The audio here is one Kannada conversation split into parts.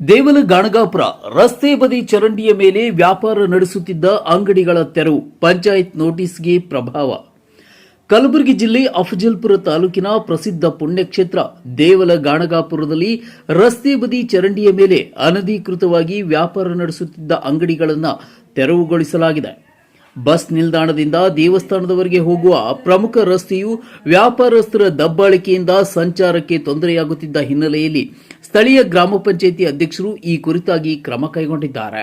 ದೇವಲ ಗಾಣಗಾಪುರ ರಸ್ತೆ ಬದಿ ಚರಂಡಿಯ ಮೇಲೆ ವ್ಯಾಪಾರ ನಡೆಸುತ್ತಿದ್ದ ಅಂಗಡಿಗಳ ತೆರವು ಪಂಚಾಯತ್ ನೋಟಿಸ್ಗೆ ಪ್ರಭಾವ. ಕಲಬುರಗಿ ಜಿಲ್ಲೆ ಅಫಜಲ್ಪುರ ತಾಲೂಕಿನ ಪ್ರಸಿದ್ಧ ಪುಣ್ಯಕ್ಷೇತ್ರ ದೇವಲ ಗಾಣಗಾಪುರದಲ್ಲಿ ರಸ್ತೆ ಬದಿ ಚರಂಡಿಯ ಮೇಲೆ ಅನಧಿಕೃತವಾಗಿ ವ್ಯಾಪಾರ ನಡೆಸುತ್ತಿದ್ದ ಅಂಗಡಿಗಳನ್ನು ತೆರವುಗೊಳಿಸಲಾಗಿದೆ. ಬಸ್ ನಿಲ್ದಾಣದಿಂದ ದೇವಸ್ಥಾನದವರೆಗೆ ಹೋಗುವ ಪ್ರಮುಖ ರಸ್ತೆಯು ವ್ಯಾಪಾರಸ್ಥರ ದಬ್ಬಾಳಿಕೆಯಿಂದ ಸಂಚಾರಕ್ಕೆ ತೊಂದರೆಯಾಗುತ್ತಿದ್ದ ಹಿನ್ನೆಲೆಯಲ್ಲಿ ಸ್ಥಳೀಯ ಗ್ರಾಮ ಪಂಚಾಯಿತಿ ಅಧ್ಯಕ್ಷರು ಈ ಕುರಿತಾಗಿ ಕ್ರಮ ಕೈಗೊಂಡಿದ್ದಾರೆ.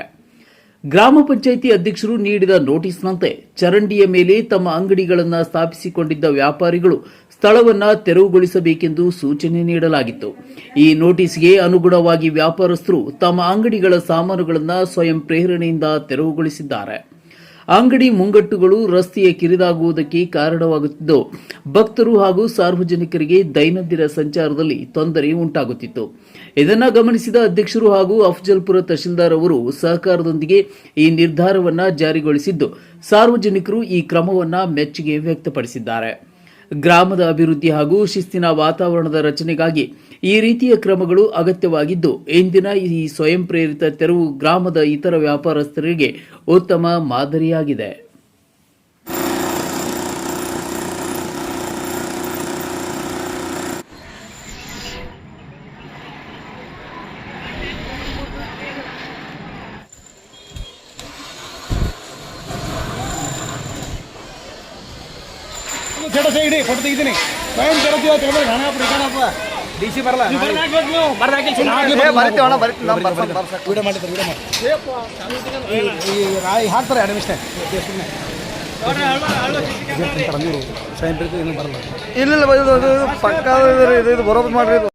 ಗ್ರಾಮ ಪಂಚಾಯಿತಿ ಅಧ್ಯಕ್ಷರು ನೀಡಿದ ನೋಟಿಸ್ನಂತೆ ಚರಂಡಿಯ ಮೇಲೆ ತಮ್ಮ ಅಂಗಡಿಗಳನ್ನು ಸ್ಥಾಪಿಸಿಕೊಂಡಿದ್ದ ವ್ಯಾಪಾರಿಗಳು ಸ್ಥಳವನ್ನು ತೆರವುಗೊಳಿಸಬೇಕೆಂದು ಸೂಚನೆ ನೀಡಲಾಗಿತ್ತು. ಈ ನೋಟಿಸ್ಗೆ ಅನುಗುಣವಾಗಿ ವ್ಯಾಪಾರಸ್ಥರು ತಮ್ಮ ಅಂಗಡಿಗಳ ಸಾಮಾನುಗಳನ್ನು ಸ್ವಯಂ ಪ್ರೇರಣೆಯಿಂದ ತೆರವುಗೊಳಿಸಿದ್ದಾರೆ. ಅಂಗಡಿ ಮುಂಗಟ್ಟುಗಳು ರಸ್ತೆಯ ಕಿರಿದಾಗುವುದಕ್ಕೆ ಕಾರಣವಾಗುತ್ತಿದ್ದು ಭಕ್ತರು ಹಾಗೂ ಸಾರ್ವಜನಿಕರಿಗೆ ದೈನಂದಿನ ಸಂಚಾರದಲ್ಲಿ ತೊಂದರೆ ಉಂಟಾಗುತ್ತಿತ್ತು. ಇದನ್ನು ಗಮನಿಸಿದ ಅಧ್ಯಕ್ಷರು ಹಾಗೂ ಅಫಜಲ್ಪುರ ತಹಶೀಲ್ದಾರ್ ಅವರು ಸಹಕಾರದೊಂದಿಗೆ ಈ ನಿರ್ಧಾರವನ್ನು ಜಾರಿಗೊಳಿಸಿದ್ದು ಸಾರ್ವಜನಿಕರು ಈ ಕ್ರಮವನ್ನು ಮೆಚ್ಚುಗೆ ವ್ಯಕ್ತಪಡಿಸಿದ್ದಾರೆ. ಗ್ರಾಮದ ಅಭಿವೃದ್ಧಿ ಹಾಗೂ ಶಿಸ್ತಿನ ವಾತಾವರಣದ ರಚನೆಗಾಗಿ ಈ ರೀತಿಯ ಕ್ರಮಗಳು ಅಗತ್ಯವಾಗಿದ್ದು ಇಂದಿನ ಈ ಸ್ವಯಂ ಪ್ರೇರಿತ ತೆರವು ಗ್ರಾಮದ ಇತರ ವ್ಯಾಪಾರಸ್ಥರಿಗೆ ಉತ್ತಮ ಮಾದರಿಯಾಗಿದೆ. ಫೋಟೋ ತೆಗಿದ್ದೀನಿ ಸ್ವಯಂ ತೆರತೀವಿ ಗಾಣಗಾಪುರ ಡಿ ಸಿ ಬರಲ್ಲ ಹಾಕ್ತಾರೆ ಅಡ್ಮಿಷನ್ ಸ್ವಯಂ ಪ್ರೀತಿ ಇನ್ನೂ ಬರಲ್ಲ. ಇಲ್ಲ ಪಕ್ಕ ಇದು ಬರೋದು ಮಾಡ್ರಿ. ಇದು